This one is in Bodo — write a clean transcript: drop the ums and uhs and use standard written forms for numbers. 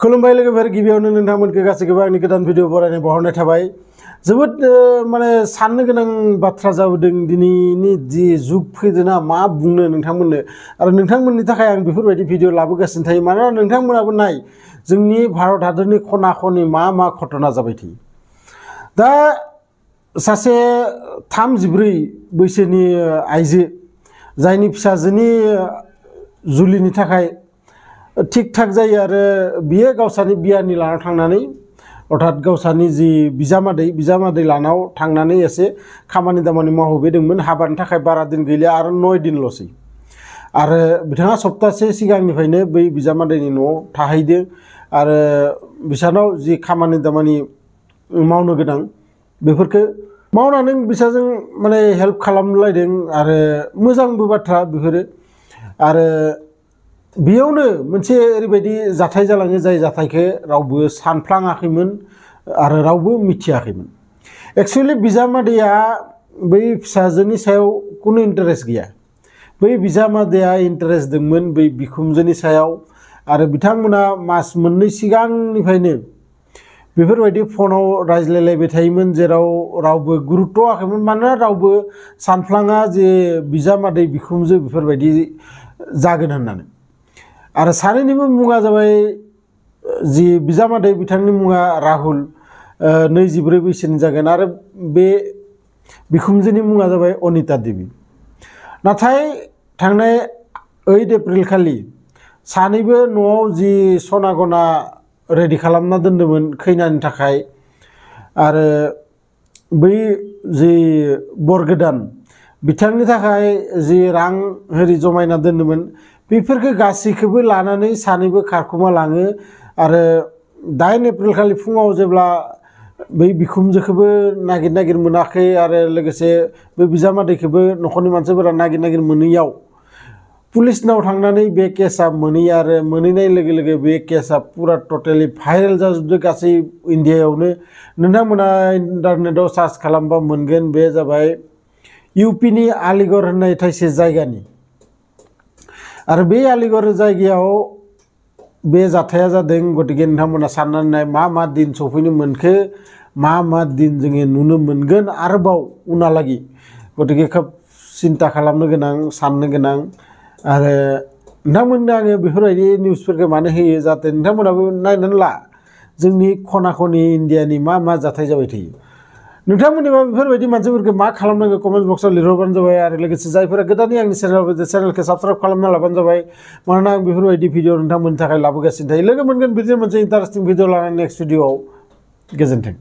खुलुमबाय लोगोफोर गिबियावनो नोंथांमोनखौ गासैखौबो आंनि गोदान भिडिअ बरायनाय बावहरनाय थाबाय। जोबोद माने साननो गोनां बाथ्रा जाबोदों दिनैनि जि जुग फैदोंना मा बुंनो नोंथांमोननो आरो नोंथांमोननि थाखाय आं बेफोरबायदि भिडिअ लाबोगासिनो थायो मानोना नोंथांमोनाबो नाय जोंनि भारत हादरनि खना खनि मा घटना जाबाय थायो। दा सासे 34 बैसोनि आइजो जायनि फिसाजोनि जुलिनि थाखाय ठीक ठाक जायो आरो बियो गावसानि बियानि लाना थांनानै अर्थात गावसानि जि बिजामादै लानाव थांनानै एसे खामानि दामानि मावहैदोंमोन। हाबानि थाखाय बारा दिन गैलिया आरो 9 दिनल'सै आरो बिथाङा सप्तासे सिगांनिफ्रायनो बै बिजामादैनि न'आव थाहैदों आरो बिसानाव जि खामानि दामानि मावनो गोनां बेफोरखौ मावनानै बिसाजों माने हेल्प खालामलायदों आरो मोजांबो बाथ्रा बेफोरो। आरो बेयावनो मोनसे ओरैबायदि जाथाय जालाङो जाय जाथायखौ रावबो सानफ्लाङाखैमोन आरो रावबो मिथियाखैमोन। एक्चुअली बिजामादैया बै फिसाजोनि सायाव कुनु इन्टारेस्ट गैया। बै बिजामादैया इन्टारेस्ट दंमोन बै बिखुमजोनि सायाव आरो बिथांमोना मास मोननै सिगांनिफ्रायनो बेफोरबायदि फनाव रायज्लायलायबाय थायोमोन जेराव रावबो गुरुत्व होआखैमोन मानोना रावबो सानफ्लाङा जे बिजामादै बिखुमजो बेफोरबायदि जागोन होननानै। आरो सानैनिबो मुङा जाबाय जि बिजामादै बिथांनि मुङा राहुल 24 बैसोनि जागोन आरो बे बिखुमजोनि मुङा जाबाय अनिता देवी। नाथाय थांनाय 8 एप्रिल खालि सानैबो न'आव जि सना गना रेडि खालामना दोन्दोंमोन खैनानि थाखाय आरो बै जि बरगोदान बिथांनि थाखाय जि रां होरि जमायना दोन्दोंमोन बेफोरखौ गासैखौबो लानानै सानैबो खारखुमा लाङो आरो 8 एप्रिल खालि फुङाव जेब्ला बै बिखुमजोखौबो नागिर मोनाखै आरो लोगोसे बै बिजामादैखौबो न'खरनि मानसिफोरा नागिर मोनैयाव पुलिसनाव थांनानै बे केसा मोनहैयो आरो मोनहैनाय लोगो लोगो बे केसा पुरा टटेलि भाइरेल जाजोबदों गासै इन्डियायावनो। नोंथांमोना इन्टारनेटआव सार्च खालामबा मोनगोन। बे जाबाय इउपिनि आलिगड़ होननाय थाइसे जायगानि आरो बे आलिगड़ जायगायाव बे जाथाया जादों। गतिके नोंथांमोना साननानै नाय मा दिन सफैनो मोनखो मा दिन जोङो नुनो मोनगोन आरोबाव उनहालागै। गतिके खोब सिन्ता खालामनो गोनां साननो गोनां आरो नोंथांमोननो आङो बेफोरबायदि निउसफोरखौ मानो होयो जाहाथे नोंथांमोनाबो नायनानै ला जोंनि खना खनि इन्डियानि मा जाथाय जाबाय थायो। नोंथांमोननिबा बेफोरबायदि मानसिफोरखौ मा खालामनांगौ कमेन्ट बक्सआव लिरहरबानो जाबाय आरो लोगोसे जायफोरा गोदानै आंनि चेनेलखौ साबस्क्राइब खालामना लाबानो जाबाय मानोना आं बेफोरबायदि भिडिअ नोंथांमोननि थाखाय लाबोगासिनो थायो। लोगो मोनगोन बिदिनो मोनसे इन्टारेस्टिं भिडिअ लानानै नेक्स्ट भिडिअआव। गोजोन्थों।